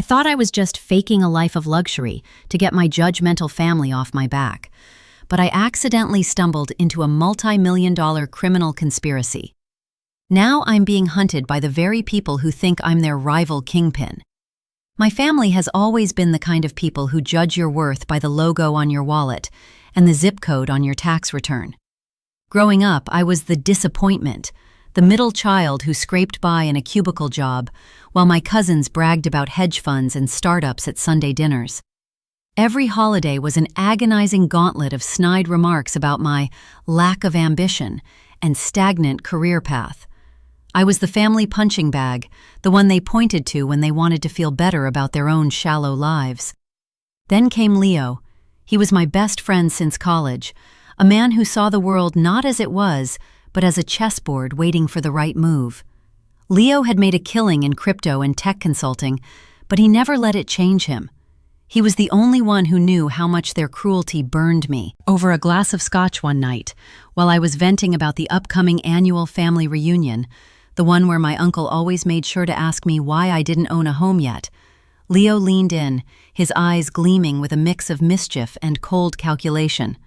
I thought I was just faking a life of luxury to get my judgmental family off my back. But I accidentally stumbled into a multi-million-dollar criminal conspiracy. Now I'm being hunted by the very people who think I'm their rival kingpin. My family has always been the kind of people who judge your worth by the logo on your wallet and the zip code on your tax return. Growing up, I was the disappointment, the middle child who scraped by in a cubicle job, while my cousins bragged about hedge funds and startups at Sunday dinners. Every holiday was an agonizing gauntlet of snide remarks about my lack of ambition and stagnant career path. I was the family punching bag, the one they pointed to when they wanted to feel better about their own shallow lives. Then came Leo. He was my best friend since college, a man who saw the world not as it was, but as a chessboard waiting for the right move. Leo had made a killing in crypto and tech consulting, but he never let it change him. He was the only one who knew how much their cruelty burned me. Over a glass of scotch one night, while I was venting about the upcoming annual family reunion, the one where my uncle always made sure to ask me why I didn't own a home yet, Leo leaned in, his eyes gleaming with a mix of mischief and cold calculation.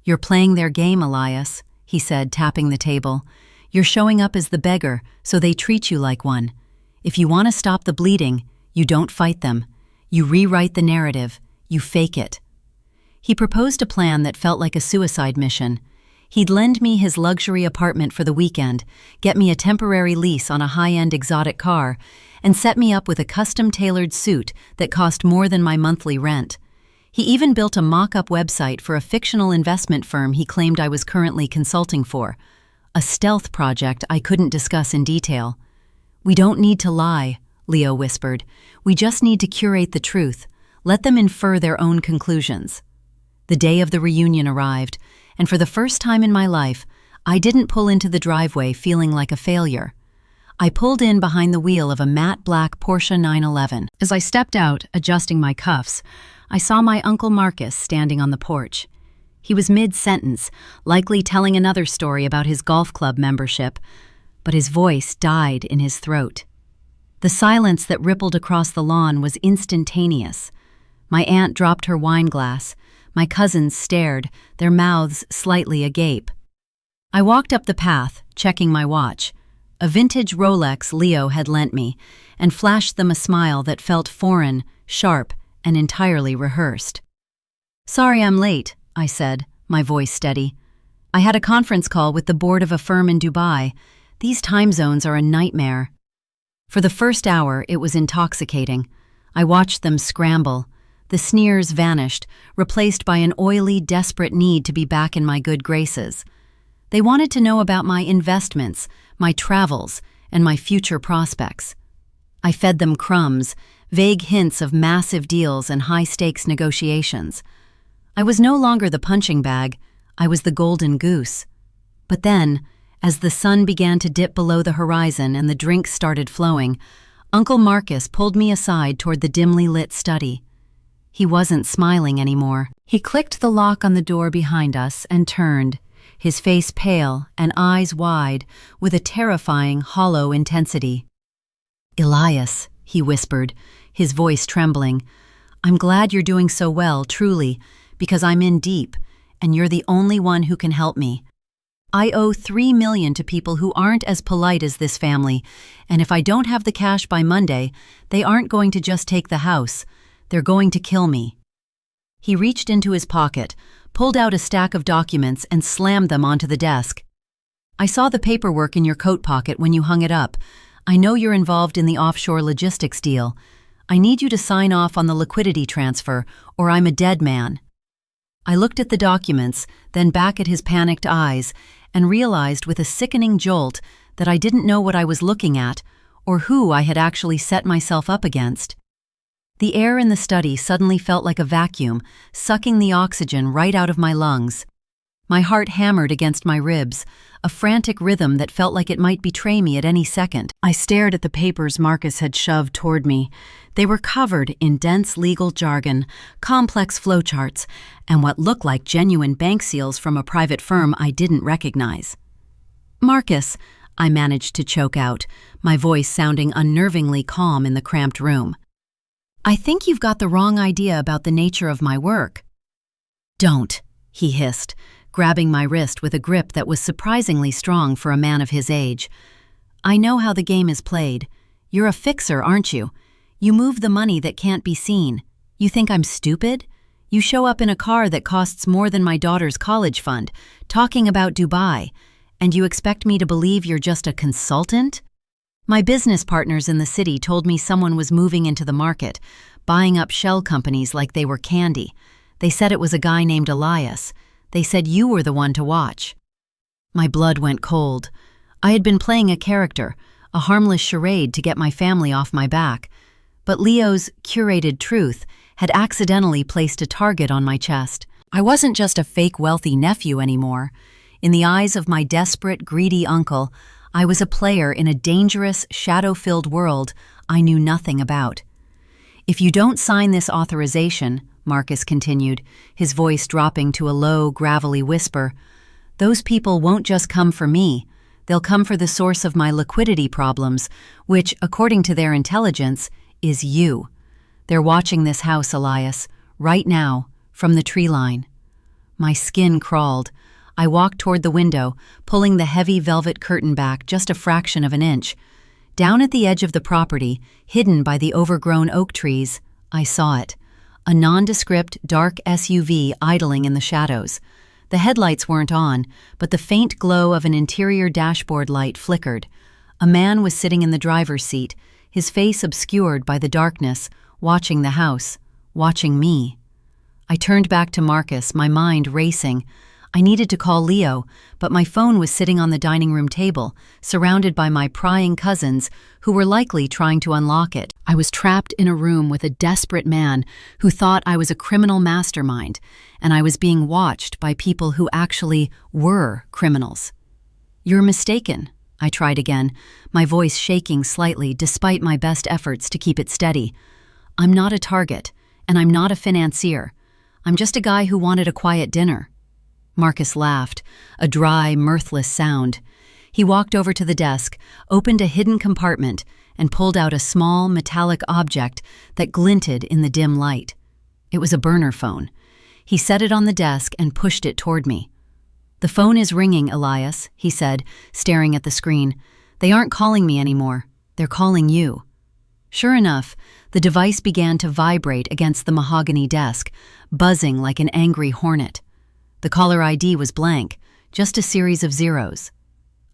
"You're playing their game, Elias," he said, tapping the table. "You're showing up as the beggar, so they treat you like one. If you want to stop the bleeding, you don't fight them. You rewrite the narrative. You fake it." He proposed a plan that felt like a suicide mission. He'd lend me his luxury apartment for the weekend, get me a temporary lease on a high-end exotic car, and set me up with a custom-tailored suit that cost more than my monthly rent. He even built a mock-up website for a fictional investment firm he claimed I was currently consulting for, a stealth project I couldn't discuss in detail. "We don't need to lie," Leo whispered. "We just need to curate the truth. Let them infer their own conclusions." The day of the reunion arrived, and for the first time in my life, I didn't pull into the driveway feeling like a failure. I pulled in behind the wheel of a matte black Porsche 911. As I stepped out, adjusting my cuffs, I saw my Uncle Marcus standing on the porch. He was mid-sentence, likely telling another story about his golf club membership, but his voice died in his throat. The silence that rippled across the lawn was instantaneous. My aunt dropped her wine glass. My cousins stared, their mouths slightly agape. I walked up the path, checking my watch, a vintage Rolex Leo had lent me, and flashed them a smile that felt foreign, sharp, and entirely rehearsed. "Sorry I'm late," I said, my voice steady. "I had a conference call with the board of a firm in Dubai. These time zones are a nightmare." For the first hour, it was intoxicating. I watched them scramble. The sneers vanished, replaced by an oily, desperate need to be back in my good graces. They wanted to know about my investments, my travels, and my future prospects. I fed them crumbs, vague hints of massive deals and high-stakes negotiations. I was no longer the punching bag, I was the golden goose. But then, as the sun began to dip below the horizon and the drinks started flowing, Uncle Marcus pulled me aside toward the dimly lit study. He wasn't smiling anymore. He clicked the lock on the door behind us and turned, his face pale and eyes wide, with a terrifying, hollow intensity. "Elias," he whispered, his voice trembling, "I'm glad you're doing so well, truly, because I'm in deep, and you're the only one who can help me. I owe $3 million to people who aren't as polite as this family, and if I don't have the cash by Monday, they aren't going to just take the house. They're going to kill me." He reached into his pocket, pulled out a stack of documents, and slammed them onto the desk. "I saw the paperwork in your coat pocket when you hung it up. I know you're involved in the offshore logistics deal. I need you to sign off on the liquidity transfer, or I'm a dead man." I looked at the documents, then back at his panicked eyes, and realized with a sickening jolt that I didn't know what I was looking at, or who I had actually set myself up against. The air in the study suddenly felt like a vacuum, sucking the oxygen right out of my lungs. My heart hammered against my ribs, a frantic rhythm that felt like it might betray me at any second. I stared at the papers Marcus had shoved toward me. They were covered in dense legal jargon, complex flowcharts, and what looked like genuine bank seals from a private firm I didn't recognize. "Marcus," I managed to choke out, my voice sounding unnervingly calm in the cramped room. I think you've got the wrong idea about the nature of my work. Don't, he hissed, grabbing my wrist with a grip that was surprisingly strong for a man of his age. I know how the game is played. You're a fixer, aren't you? You move the money that can't be seen. You think I'm stupid? You show up in a car that costs more than my daughter's college fund, talking about Dubai, and you expect me to believe you're just a consultant? My business partners in the city told me someone was moving into the market, buying up shell companies like they were candy. They said it was a guy named Elias. They said you were the one to watch. My blood went cold. I had been playing a character, a harmless charade to get my family off my back. But Leo's curated truth had accidentally placed a target on my chest. I wasn't just a fake wealthy nephew anymore. In the eyes of my desperate, greedy uncle, I was a player in a dangerous, shadow-filled world I knew nothing about. If you don't sign this authorization, Marcus continued, his voice dropping to a low, gravelly whisper, those people won't just come for me. They'll come for the source of my liquidity problems, which, according to their intelligence, is you. They're watching this house, Elias, right now, from the tree line. My skin crawled. I walked toward the window, pulling the heavy velvet curtain back just a fraction of an inch. Down at the edge of the property, hidden by the overgrown oak trees, I saw it. A nondescript, dark SUV idling in the shadows. The headlights weren't on, but the faint glow of an interior dashboard light flickered. A man was sitting in the driver's seat, his face obscured by the darkness, watching the house, watching me. I turned back to Marcus, my mind racing. I needed to call Leo, but my phone was sitting on the dining room table, surrounded by my prying cousins who were likely trying to unlock it. I was trapped in a room with a desperate man who thought I was a criminal mastermind, and I was being watched by people who actually were criminals. You're mistaken, I tried again, my voice shaking slightly despite my best efforts to keep it steady. I'm not a target, and I'm not a financier. I'm just a guy who wanted a quiet dinner. Marcus laughed, a dry, mirthless sound. He walked over to the desk, opened a hidden compartment, and pulled out a small, metallic object that glinted in the dim light. It was a burner phone. He set it on the desk and pushed it toward me. The phone is ringing, Elias, he said, staring at the screen. They aren't calling me anymore. They're calling you. Sure enough, the device began to vibrate against the mahogany desk, buzzing like an angry hornet. The caller ID was blank, just a series of zeros.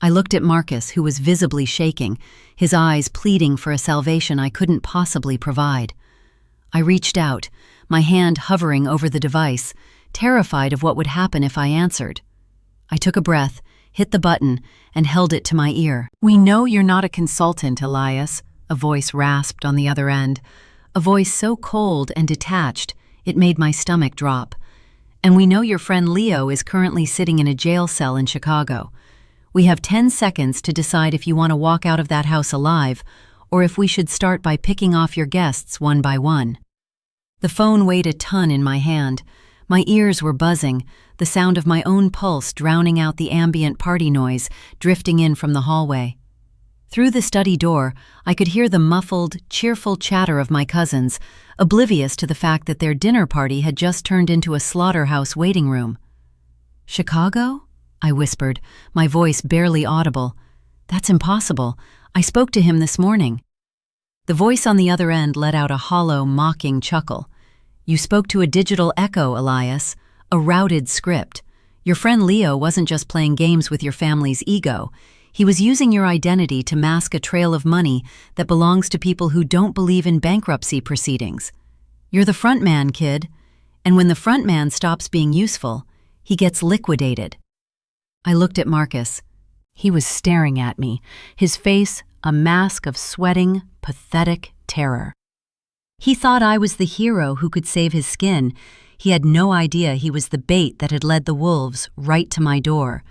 I looked at Marcus, who was visibly shaking, his eyes pleading for a salvation I couldn't possibly provide. I reached out, my hand hovering over the device, terrified of what would happen if I answered. I took a breath, hit the button, and held it to my ear. We know you're not a consultant, Elias, a voice rasped on the other end, a voice so cold and detached it made my stomach drop. And we know your friend Leo is currently sitting in a jail cell in Chicago. We have 10 seconds to decide if you want to walk out of that house alive, or if we should start by picking off your guests one by one. The phone weighed a ton in my hand. My ears were buzzing, the sound of my own pulse drowning out the ambient party noise drifting in from the hallway. Through the study door, I could hear the muffled, cheerful chatter of my cousins, oblivious to the fact that their dinner party had just turned into a slaughterhouse waiting room. Chicago? I whispered, my voice barely audible. That's impossible. I spoke to him this morning. The voice on the other end let out a hollow, mocking chuckle. You spoke to a digital echo, Elias, a routed script. Your friend Leo wasn't just playing games with your family's ego. He was using your identity to mask a trail of money that belongs to people who don't believe in bankruptcy proceedings. You're the front man, kid, and when the front man stops being useful, he gets liquidated. I looked at Marcus. He was staring at me, his face a mask of sweating, pathetic terror. He thought I was the hero who could save his skin. He had no idea he was the bait that had led the wolves right to my door.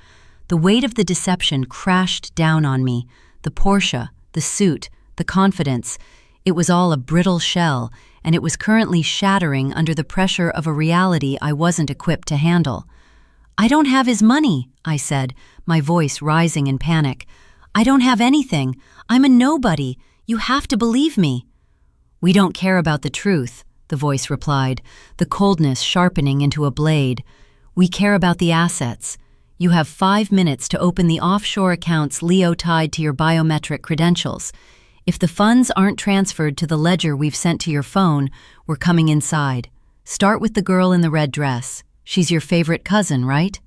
The weight of the deception crashed down on me, the Porsche, the suit, the confidence. It was all a brittle shell, and it was currently shattering under the pressure of a reality I wasn't equipped to handle. I don't have his money, I said, my voice rising in panic. I don't have anything. I'm a nobody. You have to believe me. "We don't care about the truth," the voice replied, the coldness sharpening into a blade. "We care about the assets. You have 5 minutes to open the offshore accounts Leo tied to your biometric credentials. If the funds aren't transferred to the ledger we've sent to your phone, we're coming inside. Start with the girl in the red dress. She's your favorite cousin, right?"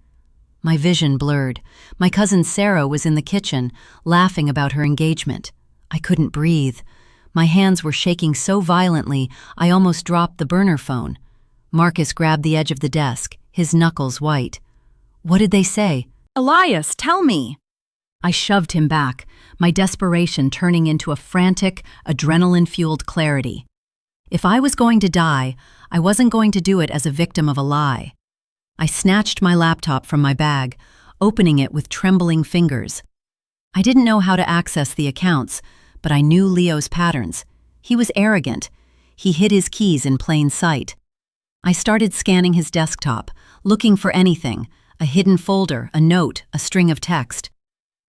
My vision blurred. My cousin Sarah was in the kitchen, laughing about her engagement. I couldn't breathe. My hands were shaking so violently, I almost dropped the burner phone. Marcus grabbed the edge of the desk, his knuckles white. "What did they say?" Elias, tell me. I shoved him back, my desperation turning into a frantic, adrenaline-fueled clarity. If I was going to die, I wasn't going to do it as a victim of a lie. I snatched my laptop from my bag, opening it with trembling fingers. I didn't know how to access the accounts, but I knew Leo's patterns. He was arrogant. He hid his keys in plain sight. I started scanning his desktop, looking for anything, a hidden folder, a note, a string of text.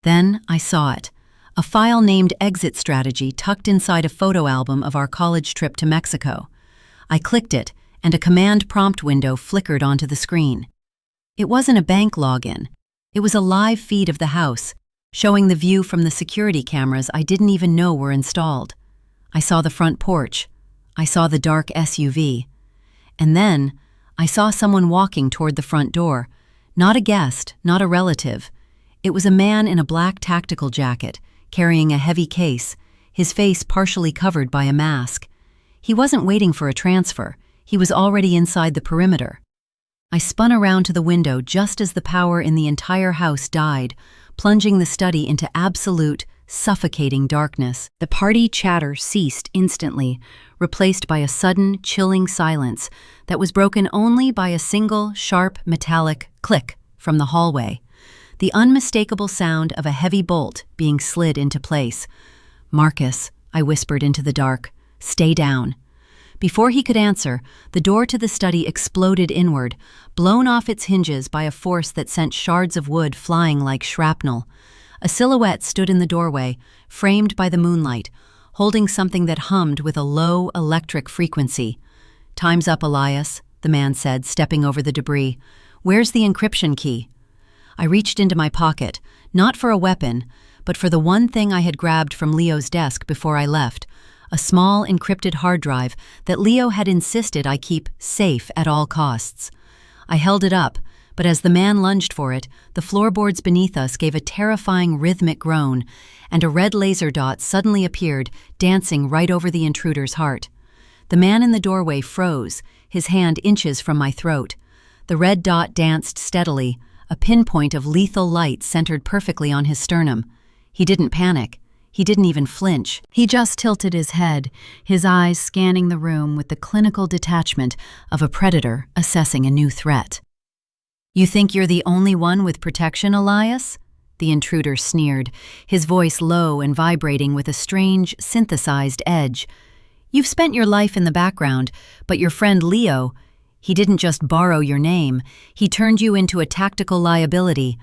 Then I saw it, a file named Exit Strategy tucked inside a photo album of our college trip to Mexico. I clicked it, and a command prompt window flickered onto the screen. It wasn't a bank login. It was a live feed of the house, showing the view from the security cameras I didn't even know were installed. I saw the front porch. I saw the dark SUV. And then, I saw someone walking toward the front door. Not a guest, not a relative. It was a man in a black tactical jacket, carrying a heavy case, his face partially covered by a mask. He wasn't waiting for a transfer. He was already inside the perimeter. I spun around to the window just as the power in the entire house died, plunging the study into absolute, suffocating darkness. The party chatter ceased instantly, replaced by a sudden, chilling silence that was broken only by a single, sharp, metallic click from the hallway. The unmistakable sound of a heavy bolt being slid into place. "Marcus," I whispered into the dark, "stay down." Before he could answer, the door to the study exploded inward, blown off its hinges by a force that sent shards of wood flying like shrapnel. A silhouette stood in the doorway, framed by the moonlight, holding something that hummed with a low, electric frequency. "Time's up, Elias," the man said, stepping over the debris. "Where's the encryption key?" I reached into my pocket, not for a weapon, but for the one thing I had grabbed from Leo's desk before I left, a small encrypted hard drive that Leo had insisted I keep safe at all costs. I held it up, but as the man lunged for it, the floorboards beneath us gave a terrifying rhythmic groan, and a red laser dot suddenly appeared, dancing right over the intruder's heart. The man in the doorway froze, his hand inches from my throat. The red dot danced steadily, a pinpoint of lethal light centered perfectly on his sternum. He didn't panic. He didn't even flinch. He just tilted his head, his eyes scanning the room with the clinical detachment of a predator assessing a new threat. "You think you're the only one with protection, Elias?" The intruder sneered, his voice low and vibrating with a strange, synthesized edge. "You've spent your life in the background, but your friend Leo, he didn't just borrow your name, he turned you into a tactical liability.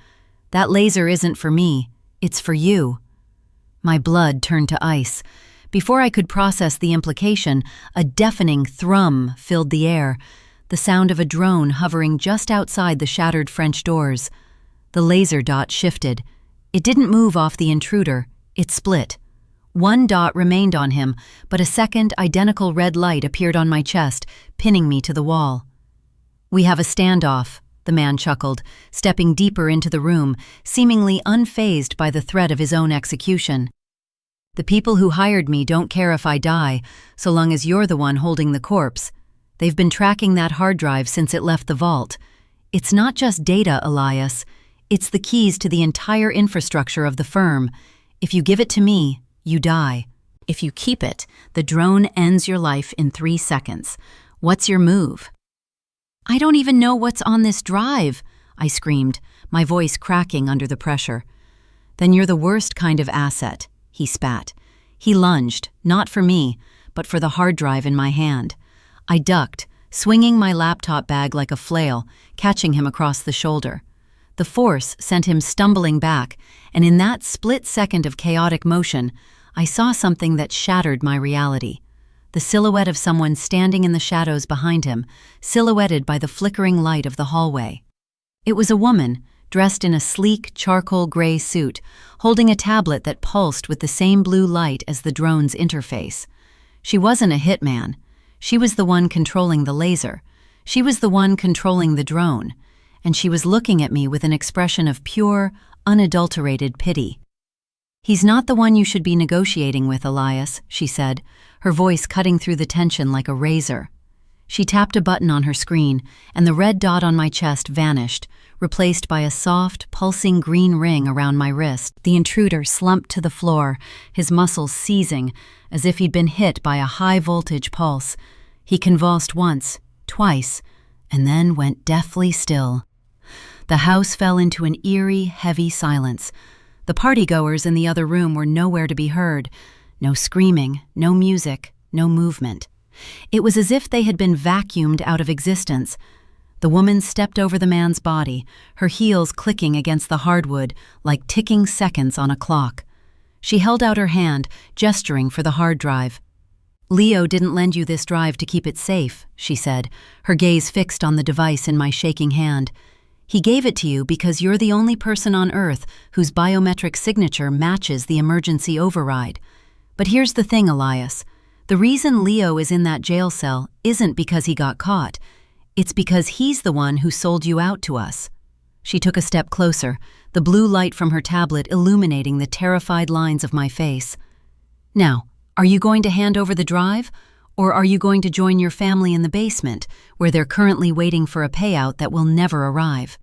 That laser isn't for me, it's for you." My blood turned to ice. Before I could process the implication, a deafening thrum filled the air, the sound of a drone hovering just outside the shattered French doors. The laser dot shifted. It didn't move off the intruder, it split. One dot remained on him, but a second, identical red light appeared on my chest, pinning me to the wall. "We have a standoff," the man chuckled, stepping deeper into the room, seemingly unfazed by the threat of his own execution. "The people who hired me don't care if I die, so long as you're the one holding the corpse. They've been tracking that hard drive since it left the vault. It's not just data, Elias. It's the keys to the entire infrastructure of the firm. If you give it to me, you die. If you keep it, the drone ends your life in 3 seconds. What's your move?" "I don't even know what's on this drive," I screamed, my voice cracking under the pressure. "Then you're the worst kind of asset," he spat. He lunged, not for me, but for the hard drive in my hand. I ducked, swinging my laptop bag like a flail, catching him across the shoulder. The force sent him stumbling back, and in that split second of chaotic motion, I saw something that shattered my reality. the silhouette of someone standing in the shadows behind him, silhouetted by the flickering light of the hallway. It was a woman, dressed in a sleek, charcoal gray suit, holding a tablet that pulsed with the same blue light as the drone's interface. She wasn't a hitman. She was the one controlling the laser. She was the one controlling the drone. And she was looking at me with an expression of pure, unadulterated pity. "He's not the one you should be negotiating with, Elias," she said, her voice cutting through the tension like a razor. She tapped a button on her screen, and the red dot on my chest vanished, replaced by a soft, pulsing green ring around my wrist. The intruder slumped to the floor, his muscles seizing, as if he'd been hit by a high-voltage pulse. He convulsed once, twice, and then went deathly still. The house fell into an eerie, heavy silence. The partygoers in the other room were nowhere to be heard. No screaming, no music, no movement. It was as if they had been vacuumed out of existence. The woman stepped over the man's body, her heels clicking against the hardwood like ticking seconds on a clock. She held out her hand, gesturing for the hard drive. "Leo didn't lend you this drive to keep it safe," she said, her gaze fixed on the device in my shaking hand. "He gave it to you because you're the only person on Earth whose biometric signature matches the emergency override. But here's the thing, Elias. The reason Leo is in that jail cell isn't because he got caught. It's because he's the one who sold you out to us." She took a step closer, the blue light from her tablet illuminating the terrified lines of my face. "Now, are you going to hand over the drive, or are you going to join your family in the basement, where they're currently waiting for a payout that will never arrive?"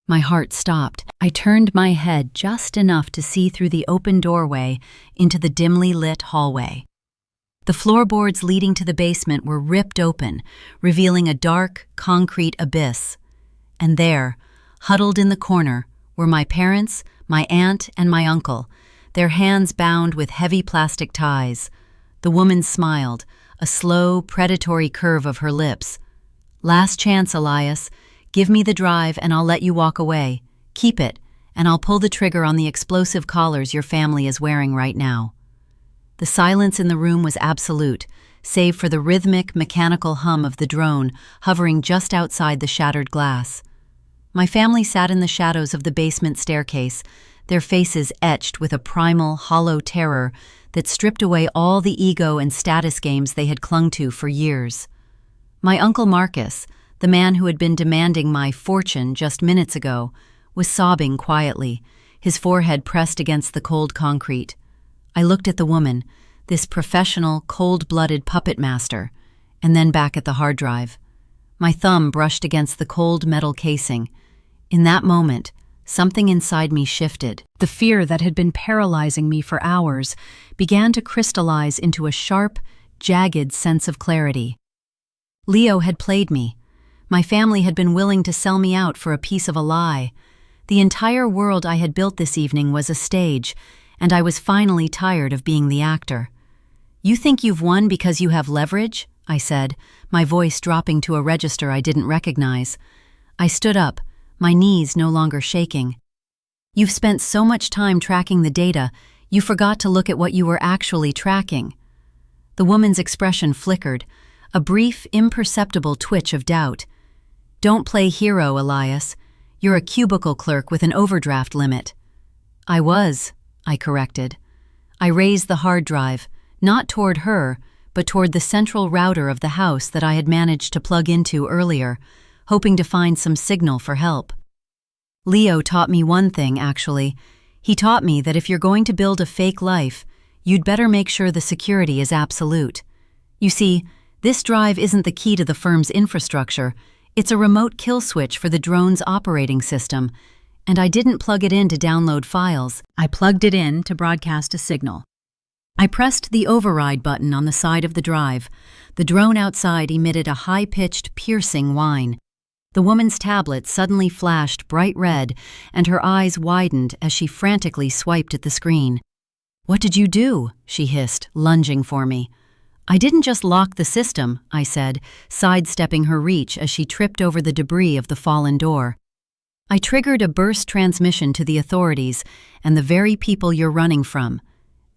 My heart stopped. I turned my head just enough to see through the open doorway into the dimly lit hallway. The floorboards leading to the basement were ripped open, revealing a dark, concrete abyss. And there, huddled in the corner, were my parents, my aunt, and my uncle, their hands bound with heavy plastic ties. The woman smiled, a slow, predatory curve of her lips. "Last chance, Elias. Give me the drive and I'll let you walk away. Keep it, and I'll pull the trigger on the explosive collars your family is wearing right now." The silence in the room was absolute, save for the rhythmic, mechanical hum of the drone hovering just outside the shattered glass. My family sat in the shadows of the basement staircase, their faces etched with a primal, hollow terror that stripped away all the ego and status games they had clung to for years. My Uncle Marcus, the man who had been demanding my fortune just minutes ago, was sobbing quietly, his forehead pressed against the cold concrete. I looked at the woman, this professional, cold-blooded puppet master, and then back at the hard drive. My thumb brushed against the cold metal casing. In that moment, something inside me shifted. The fear that had been paralyzing me for hours began to crystallize into a sharp, jagged sense of clarity. Leo had played me. My family had been willing to sell me out for a piece of a lie. The entire world I had built this evening was a stage, and I was finally tired of being the actor. "You think you've won because you have leverage?" I said, my voice dropping to a register I didn't recognize. I stood up, my knees no longer shaking. "You've spent so much time tracking the data, you forgot to look at what you were actually tracking." The woman's expression flickered, a brief, imperceptible twitch of doubt. "Don't play hero, Elias. You're a cubicle clerk with an overdraft limit." "I was," I corrected. I raised the hard drive, not toward her, but toward the central router of the house that I had managed to plug into earlier, hoping to find some signal for help. "Leo taught me one thing, actually. He taught me that if you're going to build a fake life, you'd better make sure the security is absolute. You see, this drive isn't the key to the firm's infrastructure. It's a remote kill switch for the drone's operating system, and I didn't plug it in to download files. I plugged it in to broadcast a signal. I pressed the override button on the side of the drive. The drone outside emitted a high-pitched, piercing whine. The woman's tablet suddenly flashed bright red, and her eyes widened as she frantically swiped at the screen. "What did you do?" she hissed, lunging for me. "I didn't just lock the system," I said, sidestepping her reach as she tripped over the debris of the fallen door. "I triggered a burst transmission to the authorities and the very people you're running from.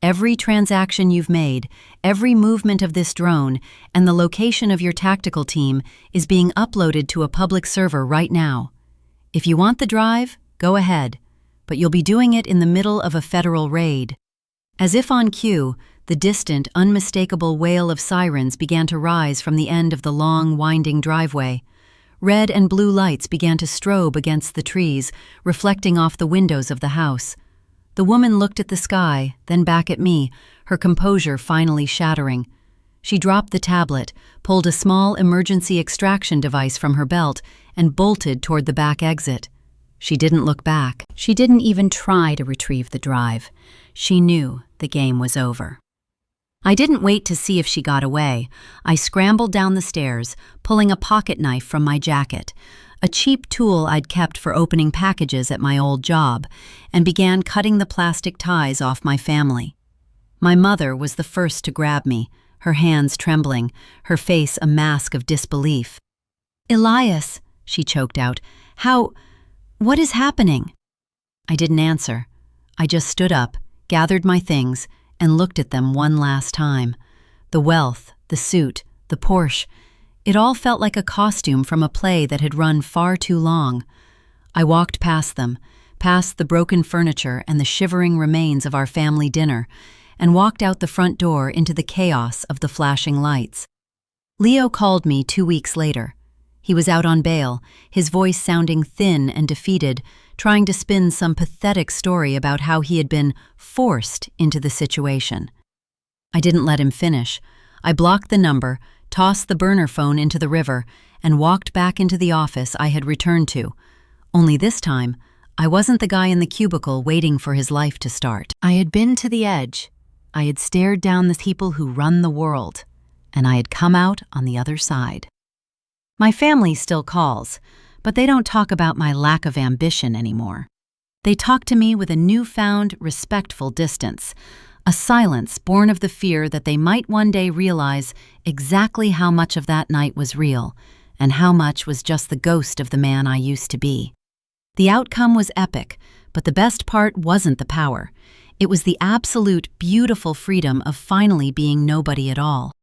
Every transaction you've made, every movement of this drone, and the location of your tactical team is being uploaded to a public server right now. If you want the drive, go ahead, but you'll be doing it in the middle of a federal raid." As if on cue, the distant, unmistakable wail of sirens began to rise from the end of the long, winding driveway. Red and blue lights began to strobe against the trees, reflecting off the windows of the house. The woman looked at the sky, then back at me, her composure finally shattering. She dropped the tablet, pulled a small emergency extraction device from her belt, and bolted toward the back exit. She didn't look back. She didn't even try to retrieve the drive. She knew the game was over. I didn't wait to see if she got away. I scrambled down the stairs, pulling a pocket knife from my jacket, a cheap tool I'd kept for opening packages at my old job, and began cutting the plastic ties off my family. My mother was the first to grab me, her hands trembling, her face a mask of disbelief. "Elias," she choked out, what is happening?" I didn't answer. I just stood up, gathered my things, and looked at them one last time. The wealth, the suit, the Porsche, it all felt like a costume from a play that had run far too long. I walked past them, past the broken furniture and the shivering remains of our family dinner, and walked out the front door into the chaos of the flashing lights. Leo called me 2 weeks later. He was out on bail, his voice sounding thin and defeated, trying to spin some pathetic story about how he had been forced into the situation. I didn't let him finish. I blocked the number, tossed the burner phone into the river, and walked back into the office I had returned to. Only this time, I wasn't the guy in the cubicle waiting for his life to start. I had been to the edge. I had stared down the people who run the world, and I had come out on the other side. My family still calls, but they don't talk about my lack of ambition anymore. They talk to me with a newfound, respectful distance, a silence born of the fear that they might one day realize exactly how much of that night was real and how much was just the ghost of the man I used to be. The outcome was epic, but the best part wasn't the power. It was the absolute, beautiful freedom of finally being nobody at all.